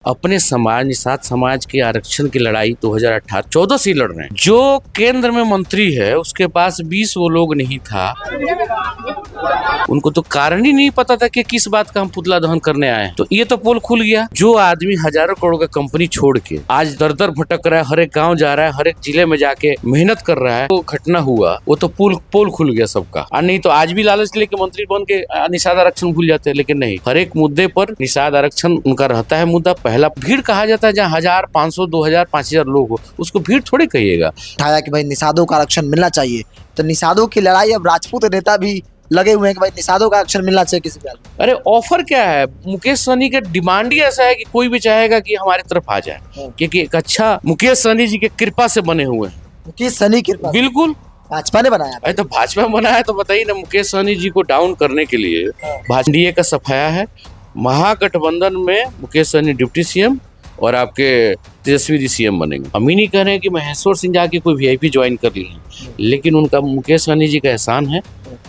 अपने समाज निषाद समाज के आरक्षण की लड़ाई 2018-14 से लड़ रहे हैं। जो केंद्र में मंत्री है उसके पास 20 वो लोग नहीं था, उनको तो कारण ही नहीं पता था कि किस बात का हम पुतला दहन करने आए हैं। तो ये तो पोल खुल गया। जो आदमी हजारों करोड़ का कंपनी छोड़ के आज दर दर भटक रहा है, हर एक गांव जा रहा है, हर एक जिले में जाके मेहनत कर रहा है, वो घटना हुआ, वो तो पोल खुल गया सबका। और नहीं तो आज भी लालच लेके मंत्री बन के निषाद आरक्षण भूल जाते हैं। लेकिन नहीं, हर एक मुद्दे पर निषाद आरक्षण उनका रहता है मुद्दा पहला। भीड़ कहा जाता है जहाँ 1000, 500, 2000, 5000 लोग हो, उसको भीड़ थोड़ी कहिएगा। उठाया कि भाई निषादों का आरक्षण मिलना चाहिए, तो निषादों की लड़ाई अब राजपूत नेता भी लगे हुए हैं कि भाई निषादों का आरक्षण मिलना चाहिए किसी भी। अरे ऑफर क्या है, मुकेश सहनी का डिमांड ही ऐसा है कि कोई भी चाहेगा कि हमारी तरफ आ जाए, क्योंकि एक अच्छा मुकेश सहनी जी के कृपा से बने हुए हैं। मुकेश सहनी कृपा बिल्कुल भाजपा ने बनाया। अरे तो भाजपा बनाया तो बताइए ना, मुकेश सहनी जी को डाउन करने के लिए भाजपा एनडीए का सफाया है। महागठबंधन में मुकेश सहनी डिप्टी सीएम और आपके तेजस्वी जी सीएम बनेंगे। हम ही नहीं कह रहे हैं कि महेश्वर सिंह जाके कोई वीआईपी ज्वाइन कर लिए हैं, लेकिन उनका मुकेश सहनी जी का एहसान है,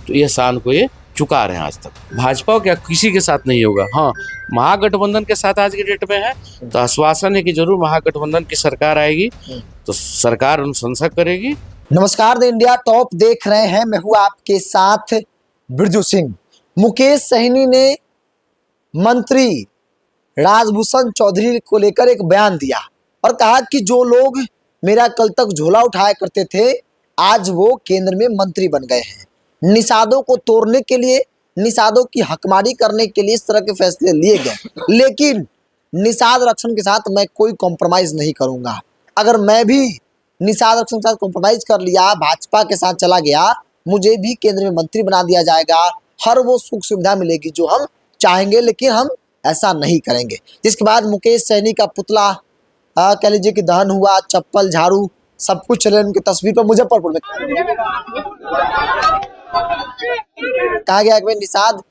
तो ये एहसान को ये चुका रहे हैं। आज तक भाजपा क्या किसी के साथ नहीं होगा। हाँ, महागठबंधन के साथ आज के डेट में है, तो आश्वासन है कि जरूर महागठबंधन की सरकार आएगी तो सरकार अनुशंसा करेगी। नमस्कार, द इंडिया टॉप देख रहे हैं, मैं हूं आपके साथ बिरजू सिंह। मुकेश सहनी ने मंत्री राजभूषण चौधरी को लेकर एक बयान दिया और कहा कि जो लोग मेरा कल तक झोला उठाया करते थे, आज वो केंद्र में मंत्री बन गए हैं। निषादों को तोड़ने के लिए, निषादों की हकमारी करने के लिए इस तरह के फैसले लिए गए, लेकिन निषाद आरक्षण के साथ मैं कोई कॉम्प्रोमाइज नहीं करूंगा। अगर मैं भी निषाद आरक्षण के साथ कॉम्प्रोमाइज कर लिया, भाजपा के साथ चला गया, मुझे भी केंद्र में मंत्री बना दिया जाएगा, हर वो सुख सुविधा मिलेगी जो हम चाहेंगे, लेकिन हम ऐसा नहीं करेंगे। जिसके बाद मुकेश सहनी का पुतला कह लीजिए कि दहन हुआ, चप्पल, झाड़ू सब कुछ चले उनकी तस्वीर पर मुजफ्फरपुर में। कहा गया कि निषाद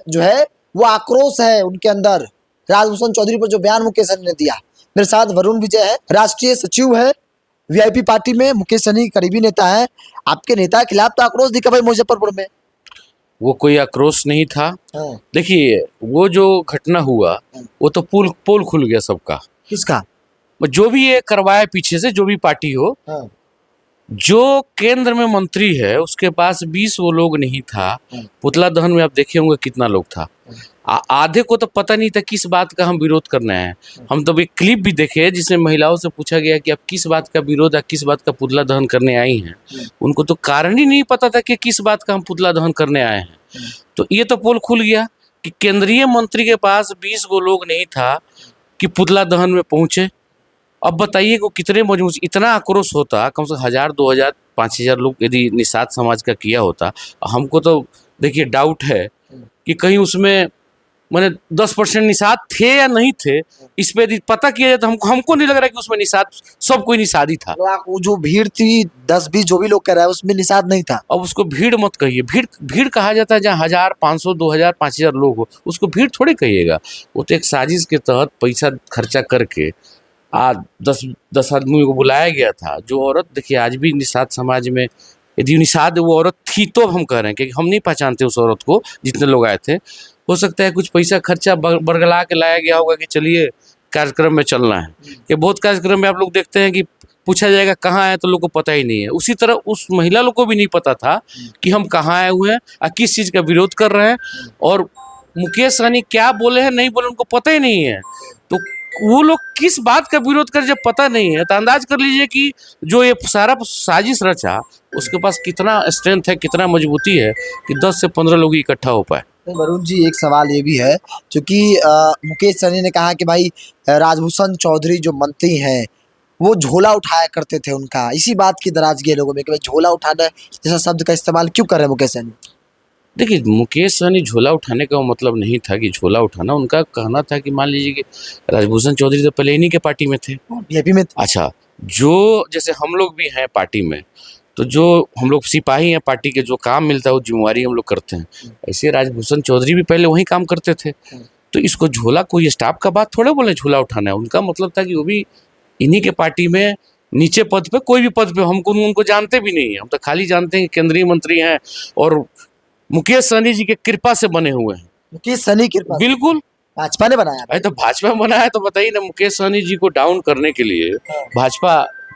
जो है वो आक्रोश है उनके अंदर। राजभूषण चौधरी पर जो बयान मुकेश सहनी ने दिया। मेरे साथ वरुण विजय है, राष्ट्रीय सचिव है वीआईपी पार्टी में, मुकेश सहनी करीबी नेता है। आपके नेता के खिलाफ तो आक्रोश दिखा भाई मुजफ्फरपुर में। वो कोई आक्रोश नहीं था। देखिए, वो जो घटना हुआ वो तो पोल खुल गया सबका। किसका? जो भी ये करवाया पीछे से, जो भी पार्टी हो, जो केंद्र में मंत्री है उसके पास 20 वो लोग नहीं था। पुतला दहन में आप देखे होंगे कितना लोग था। आधे को तो पता नहीं था किस बात का हम विरोध करना है। हम तो एक क्लिप भी देखे जिसमें महिलाओं से पूछा गया कि आप किस बात का विरोध या किस बात का पुतला दहन करने आई हैं। उनको तो कारण ही नहीं पता था कि किस बात का हम पुतला दहन करने आए हैं। तो ये तो पोल खुल गया कि केंद्रीय मंत्री के पास 20 वो लोग नहीं था कि पुतला दहन में पहुंचे। अब बताइए को कितने मजबूत, इतना आक्रोश होता, कम से कम 1000, 2000, 5000 लोग यदि निषाद समाज का किया होता। हमको तो देखिए डाउट है कि कहीं उसमें मैंने 10% निषाद थे या नहीं थे, इस पे यदि पता किया जाए तो हमको नहीं लग रहा कि उसमें निषाद, सब कोई निषादी था। वो जो भीड़ थी 10-20 जो भी लोग कह रहे हैं उसमें निषाद नहीं था। अब उसको भीड़ मत कहिए। भीड़ कहा जाता है जहाँ 1000, 500, 2000, 5000 लोग हो, उसको भीड़ थोड़ी कहिएगा। वो तो एक साजिश के तहत पैसा खर्चा करके 10 आदमी को बुलाया गया था। जो औरत, देखिए आज भी निषाद समाज में यदि निषाद वो औरत थी तो हम कह रहे हैं, क्योंकि हम नहीं पहचानते उस औरत को, जितने लोग आए थे। हो सकता है कुछ पैसा खर्चा बरगला के लाया गया होगा कि चलिए कार्यक्रम में चलना है। कि बहुत कार्यक्रम में आप लोग देखते हैं कि पूछा जाएगा कहाँ आए, तो लोग को पता ही नहीं है। उसी तरह उस महिला लोग को भी नहीं पता था कि हम कहाँ आए हुए हैं और किस चीज़ का विरोध कर रहे हैं, और मुकेश सहनी क्या बोले हैं नहीं बोले उनको पता ही नहीं है। तो वो लोग किस बात का विरोध कर, जब पता नहीं है तो अंदाज कर लीजिए कि जो ये सारा साजिश रचा उसके पास कितना स्ट्रेंथ है, कितना मजबूती है कि 10 से 15 लोग इकट्ठा हो पाए। वरुण जी, एक सवाल ये भी है, क्योंकि मुकेश सहनी ने कहा कि भाई राजभूषण चौधरी जो मंत्री हैं वो झोला उठाया करते थे उनका, इसी बात की नाराजगी है लोगों में कि भाई झोला उठाना जैसा शब्द का इस्तेमाल क्यों कर रहे हैं मुकेश सहनी? देखिए, मुकेश सहनी झोला उठाने का मतलब नहीं था कि झोला उठाना। उनका कहना था कि मान लीजिए कि राजभूषण चौधरी तो पहले इन्हीं के पार्टी में थे, बीजेपी में। अच्छा, जो जैसे हम लोग भी हैं पार्टी में, तो जो हम लोग सिपाही हैं पार्टी के, जो काम मिलता है वो जिम्मेवारी हम लोग करते हैं। ऐसे राजभूषण चौधरी भी पहले वही काम करते थे। तो इसको झोला, कोई स्टाफ का बात थोड़ा बोले झोला उठाना है। उनका मतलब था कि वो भी इन्हीं के पार्टी में नीचे पद पे, कोई भी पद पे, हमको उनको जानते भी नहीं है। हम तो खाली जानते हैं कि केंद्रीय मंत्री हैं और मुकेश सहनी जी के कृपा से बने हुए हैं। मुकेश सहनी कृपा? बिल्कुल। भाजपा ने बनाया। अरे तो भाजपा में बनाया तो बताइए ना, मुकेश सहनी जी को डाउन करने के लिए भाजपा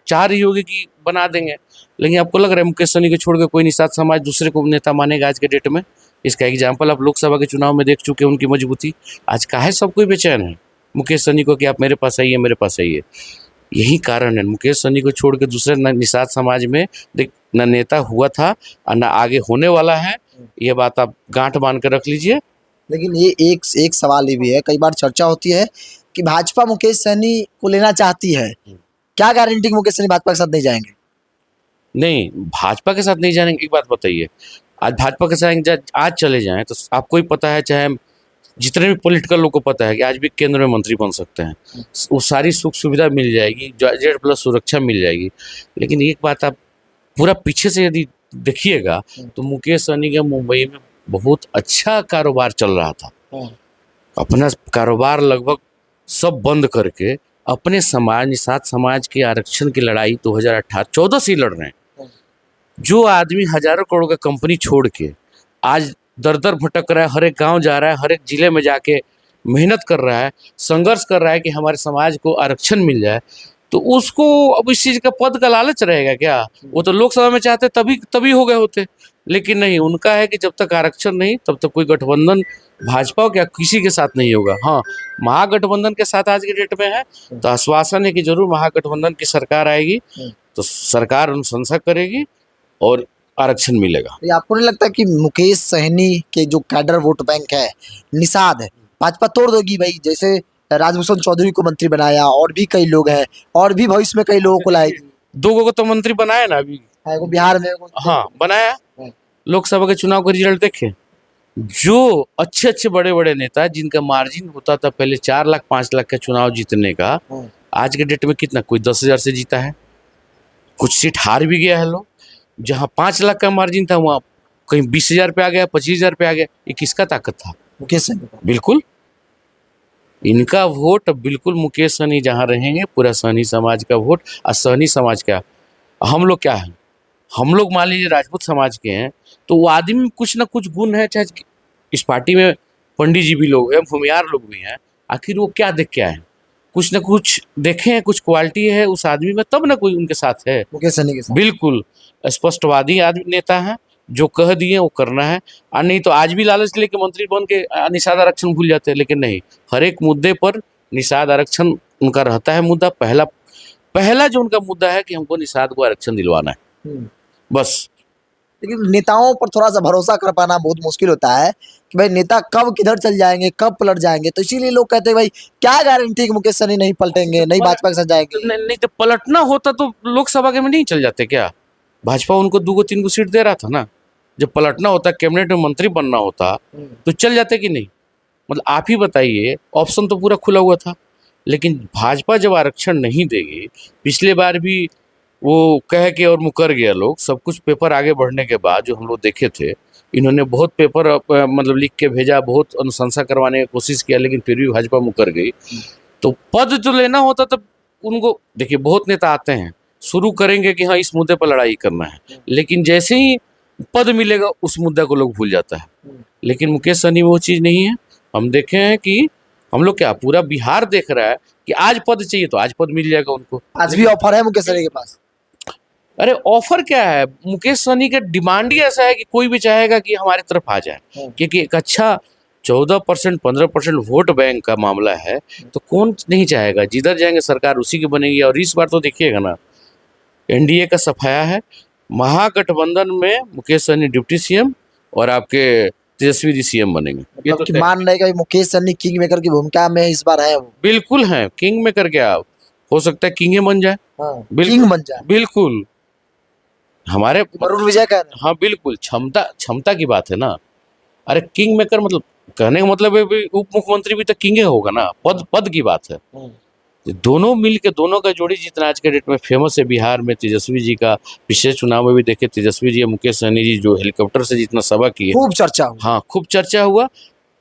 चाह रही होगी कि बना देंगे, लेकिन आपको लग रहा है मुकेश सहनी को छोड़ के कोई निषाद समाज दूसरे को नेता मानेगा आज के डेट में? इसका एग्जाम्पल आप लोकसभा के चुनाव में देख चुके हैं, उनकी मजबूती। आज काहे सब कोई बेचैन है मुकेश सहनी को कि आप मेरे पास आइए, मेरे पास आइए? यही कारण है, मुकेश सहनी को छोड़ के दूसरे निषाद समाज में देख न नेता हुआ था और न आगे होने वाला है। ये बात आप गांठ बांध कर रख लीजिए। लेकिन ये एक सवाल ये भी है, कई बार चर्चा होती है कि भाजपा मुकेश सहनी को लेना चाहती है, क्या गारंटी कि मुकेश सहनी भाजपा के साथ नहीं जाएंगे? नहीं, भाजपा के साथ नहीं जाएंगे। एक बात बताइए, आज भाजपा के साथ आज चले जाएं तो आपको ही पता है, चाहे जितने भी पॉलिटिकल लोग को पता है कि आज भी केंद्र में मंत्री बन सकते हैं, वो सारी सुख सुविधा मिल जाएगी, Z+ सुरक्षा मिल जाएगी। लेकिन एक बात आप पूरा पीछे से यदि देखिएगा तो मुकेश सहनी के मुंबई में बहुत अच्छा कारोबार चल रहा था। अपना कारोबार लगभग सब बंद करके अपने समाज, निषाद समाज के आरक्षण की लड़ाई 2014 से लड़ रहे हैं। जो आदमी हजारों करोड़ का कंपनी छोड़ के आज दर दर भटक रहा है, हर एक गांव जा रहा है, हर एक जिले में जाके मेहनत कर रहा है, संघर्ष कर रहा है कि हमारे समाज को आरक्षण मिल जाए, तो उसको अब इस चीज़ का पद का लालच रहेगा क्या? वो तो लोकसभा में चाहते तभी हो गए होते, लेकिन नहीं, उनका है कि जब तक आरक्षण नहीं तब तक कोई गठबंधन भाजपा क्या किसी के साथ नहीं होगा। हाँ, महागठबंधन के साथ आज के डेट में है तो आश्वासन है कि जरूर महागठबंधन की सरकार आएगी तो सरकार अनुशंसा करेगी और आरक्षण मिलेगा। ये आपको नहीं लगता कि मुकेश सहनी के जो कैडर वोट बैंक है, निषाद है, भाजपा तोड़ दोगी भाई? जैसे राजभूषण चौधरी को मंत्री बनाया, और भी कई लोग हैं, और भी भविष्य में कई लोगों को लाएगी। 2 को तो मंत्री बनाया ना अभी, वो बिहार में हाँ बनाया। लोकसभा के चुनाव का रिजल्ट देखे, जो अच्छे अच्छे बड़े बड़े नेता जिनका मार्जिन होता था पहले 4 लाख 5 लाख का चुनाव जीतने का, आज के डेट में कितना, कोई 10,000 से जीता है, कुछ सीट हार भी गया है लोग। जहाँ 5 लाख का मार्जिन था वहाँ कहीं 20,000 पे आ गया, 25,000 पे आ गया। ये किसका ताकत था? मुकेश सहनी। बिल्कुल इनका वोट, बिल्कुल मुकेश सहनी जहाँ रहेंगे पूरा सहनी समाज का वोट। और सहनी समाज क्या, हम लोग क्या हैं, हम लोग मान लीजिए राजपूत समाज के हैं, तो वो आदमी में कुछ ना कुछ गुण है। चाहे इस पार्टी में पंडित जी भी लोग हैं, भूमियार लोग भी हैं, आखिर वो क्या देख के आए हैं? कुछ ना कुछ देखे हैं, कुछ क्वालिटी है उस आदमी में, तब ना कोई उनके साथ है। मुकेश सहनी के साथ बिल्कुल स्पष्टवादी आदमी नेता है, जो कह दिए वो करना है। और नहीं तो आज भी लालच लेके मंत्री बन के निषाद आरक्षण भूल जाते हैं, लेकिन नहीं, हर एक मुद्दे पर निषाद आरक्षण उनका रहता है मुद्दा। पहला जो उनका मुद्दा है कि हमको निषाद को आरक्षण दिलवाना है, बस। लेकिन नेताओं पर थोड़ा सा भरोसा कर पाना बहुत मुश्किल होता है कि भाई नेता कब किधर चल जाएंगे, कब पलट जाएंगे। तो इसीलिए लोग कहते हैं भाई क्या गारंटी कि मुकेश सहनी नहीं पलटेंगे, नहीं भाजपा के साथ जाएंगे? नहीं तो पलटना होता तो लोकसभा के में नहीं चल जाते क्या? भाजपा उनको 2-3 सीट दे रहा था ना। जब पलटना होता, कैबिनेट में मंत्री बनना होता तो चल जाते कि नहीं? मतलब आप ही बताइए, ऑप्शन तो पूरा खुला हुआ था। लेकिन भाजपा जब आरक्षण नहीं देगी, पिछले बार भी वो कह के और मुकर गया लोग। सब कुछ पेपर आगे बढ़ने के बाद जो हम लोग देखे थे, इन्होंने बहुत पेपर मतलब लिख के भेजा, बहुत अनुशंसा करवाने की कोशिश किया, लेकिन फिर भी भाजपा मुकर गई। तो पद जो लेना होता तब उनको, देखिए बहुत नेता आते हैं, शुरू करेंगे कि हाँ इस मुद्दे पर लड़ाई करना है, लेकिन जैसे ही पद मिलेगा उस मुद्दा को लोग भूल जाता है। लेकिन मुकेश सहनी में वो चीज़ नहीं है। हम देखे हैं कि हम लोग क्या, पूरा बिहार देख रहा है कि आज पद चाहिए तो आज पद मिल जाएगा उनको। आज भी ऑफर है मुकेश सहनी के पास। अरे ऑफर क्या है, मुकेश सहनी का डिमांड ही ऐसा है कि कोई भी चाहेगा कि हमारी तरफ आ जाए, क्योंकि एक अच्छा 14% 15% वोट बैंक का मामला है, तो कौन नहीं चाहेगा? जिधर जाएंगे सरकार उसी की बनेगी। और इस बार तो देखिएगा ना, एनडीए का सफाया है, महागठबंधन में मुकेश सहनी डिप्टी सीएम और आपके तेजस्वी जी सीएम बनेंगे। ये मतलब तो कि मान रहे कि मुकेश सहनी किंग मेकर की भूमिका में इस बार है वो। बिल्कुल है, किंग मेकर क्या हो सकता है, किंग बन जाए। किंग बन जाए, बिल्कुल। हमारे वरुण विजय कह रहे हैं। हाँ बिल्कुल, क्षमता की बात है ना। अरे किंग मेकर मतलब कहने का मतलब है उप मुख्यमंत्री भी तो किंग होगा ना, पद की बात है। दोनों मिल के, दोनों का जोड़ी जितना आज के डेट में फेमस है बिहार में, तेजस्वी जी का पिछले चुनाव में भी देखे, तेजस्वी जी और मुकेश सहनी जी जो हेलीकॉप्टर से जितना सभा किए, खूब चर्चा हुआ। हाँ खूब चर्चा हुआ।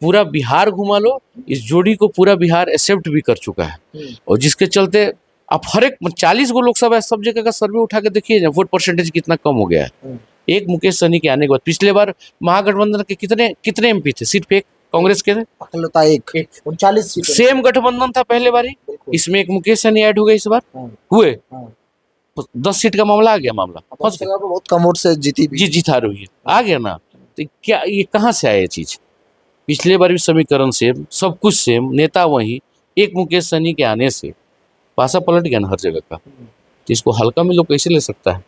पूरा बिहार घुमा लो, इस जोड़ी को पूरा बिहार एक्सेप्ट भी कर चुका है। और जिसके चलते आप हर एक 40 गो लोकसभा सब जगह का सर्वे उठा के देखिए, वोट परसेंटेज कितना कम हो गया है एक मुकेश सहनी के आने के बाद। पिछले बार महागठबंधन के कितने एमपी थे? सिर्फ एक कांग्रेस के थे। अखिलता एक 39 सीटें। सेम गठबंधन था पहले बारी, बिल्कुल। इसमें एक मुकेश सहनी ऐड हो गए इस बार, हाँ, हुए हाँ। 10 सीट का मामला आ गया, मामला अपन फंस गया। जगह पे बहुत कम वोट से जीती भी। जी जीता रही है, आ गया ना। तो क्या ये कहाँ से आया ये चीज? पिछले बार भी समीकरण सेम, सब कुछ सेम, नेता वही, एक मुकेश सहनी के आने से पासा पलट गया ना हर जगह का। तो इसको हल्का में लोग कैसे ले सकता है?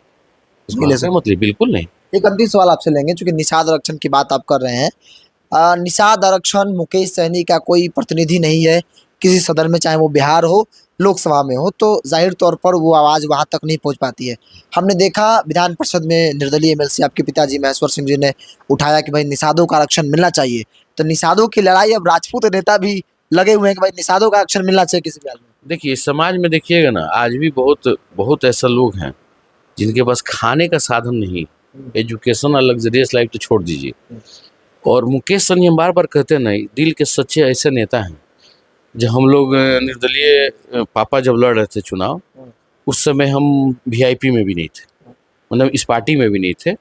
इसको नहीं ले हल्का मत ले, बिल्कुल नहीं। एक अंतिम सवाल आपसे लेंगे, चूंकि निषाद आरक्षण की बात आप कर रहे हैं। निषाद आरक्षण मुकेश सहनी का कोई प्रतिनिधि नहीं है किसी सदन में, चाहे वो बिहार हो, लोकसभा में हो, तो जाहिर तौर पर वो आवाज वहां तक नहीं पहुंच पाती है। हमने देखा विधान परिषद में निर्दलीय एमएलसी आपके पिताजी महेश्वर सिंह जी ने उठाया कि भाई निषादों का आरक्षण मिलना चाहिए। तो निषादों की लड़ाई अब राजपूत नेता भी लगे हुए हैं कि भाई निषादों का आरक्षण मिलना चाहिए किसी भी हाल में। देखिए समाज में देखिएगा ना, आज भी बहुत बहुत ऐसा लोग हैं जिनके पास खाने का साधन नहीं, एजुकेशन और लग्जरियस लाइफ तो छोड़ दीजिए। और मुकेश सहनी हम बार बार कहते हैं ना, दिल के सच्चे ऐसे नेता हैं। जब हम लोग निर्दलीय पापा जब लड़ रहे थे चुनाव, उस समय हम वीआईपी में भी नहीं थे, मतलब इस पार्टी में भी नहीं थे।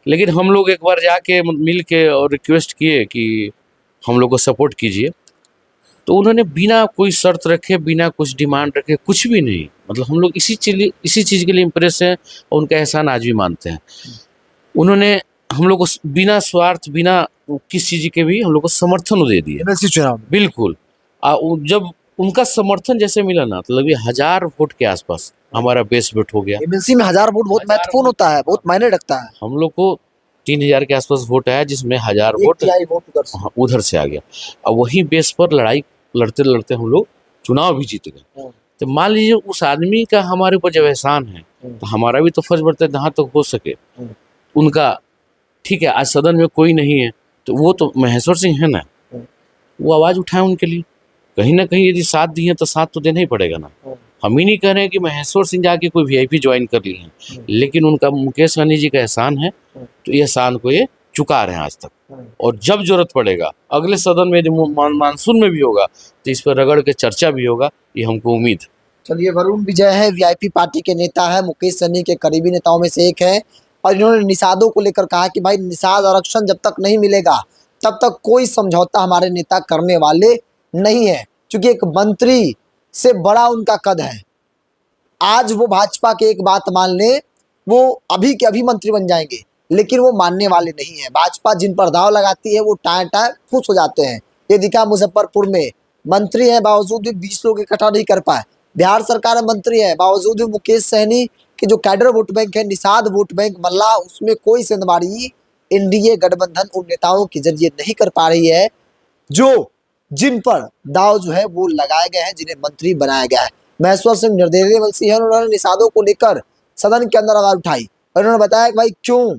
लेकिन हम लोग एक बार जाके मिल के और रिक्वेस्ट किए कि हम लोग को सपोर्ट कीजिए, तो उन्होंने बिना कोई शर्त रखे, बिना कुछ डिमांड रखे, कुछ भी नहीं, मतलब हम लोग इसी चीज़ के लिए इम्प्रेस हैं और उनका एहसान आज भी मानते हैं। उन्होंने हम लोग को बिना स्वार्थ, बिना किस चीज़ के भी हम लोग को समर्थन दे दिया एमएलसी चुनाव में। बिल्कुल। जब उनका समर्थन जैसे मिला ना, तो लगभग 1000 वोट के आसपास हमारा बेस वोट हो गया। एमएलसी में 1000 वोट बहुत 1000 महत्वपूर्ण होता है, बहुत मायने रखता है। हम लोग को 3000 के आसपास वोट आया, जिसमें 1000 वोट वोट उधर से आ गया। और वही बेस पर लड़ाई लड़ते लड़ते हम लोग चुनाव भी जीत गए। तो मान लीजिए उस आदमी का हमारे ऊपर जब एहसान है, तो हमारा भी तो फर्ज बनता है जहाँ तक हो सके उनका। ठीक है, आज सदन में कोई नहीं है, तो वो तो महेश्वर सिंह है ना, वो आवाज़ उठाए उनके लिए। कहीं ना कहीं यदि साथ दिए तो साथ तो देना ही पड़ेगा ना। हम ही नहीं कह रहे हैं कि महेश्वर सिंह जाके कोई वीआईपी ज्वाइन कर लिए हैं, लेकिन उनका मुकेश सहनी जी का एहसान है, तो ये एहसान को ये चुका रहे हैं आज तक। और जब जरूरत पड़ेगा अगले सदन में, यदि मानसून में भी होगा, तो इस पर रगड़ के चर्चा भी होगा, ये हमको उम्मीद है। चलिए, वरुण विजय है, वीआईपी पार्टी के नेता है, मुकेश सहनी के करीबी नेताओं में से एक है, और इन्होंने निषादों को लेकर कहा कि भाई निषाद आरक्षण जब तक नहीं मिलेगा तब तक कोई समझौता हमारे नेता करने वाले नहीं है, क्योंकि एक मंत्री से बड़ा उनका कद है। आज वो भाजपा के एक बात मान ले, वो अभी के अभी मंत्री बन जाएंगे, लेकिन वो मानने वाले नहीं है। भाजपा जिन पर दाव लगाती है वो टाए टाए खुश हो जाते हैं। ये दिखा मुजफ्फरपुर में, मंत्री है बावजूद भी 20 लोग इकट्ठा नहीं कर पाए। बिहार सरकार में मंत्री है, बावजूद भी मुकेश सहनी के जो कैडर वोट बैंक है, निषाद वोट बैंक मल्ला, उसमें कोई सेंधमारी एनडीए गठबंधन उन नेताओं के जरिए नहीं कर पा रही है जो जिन पर दाव जो है वो लगाए गए हैं, जिन्हें मंत्री बनाया गया है। महेश्वर सिंह निर्दलीय एमएलसी है, उन्होंने निषादों को लेकर सदन के अंदर आवाज उठाई और उन्होंने बताया कि भाई क्यों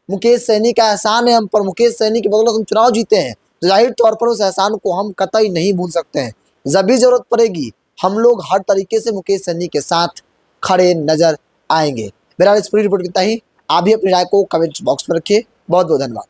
मुकेश सहनी का एहसान है हम पर, मुकेश सहनी की बदौलत हम चुनाव जीते हैं, तो जाहिर तौर पर उस एहसान को हम कतई नहीं भूल सकते हैं। जब भी जरूरत पड़ेगी हम लोग हर तरीके से मुकेश सहनी के साथ खड़े नजर आएंगे। मेरा इस पूरी रिपोर्ट कितना ही, आप भी अपनी राय को कमेंट बॉक्स में रखिए। बहुत बहुत धन्यवाद।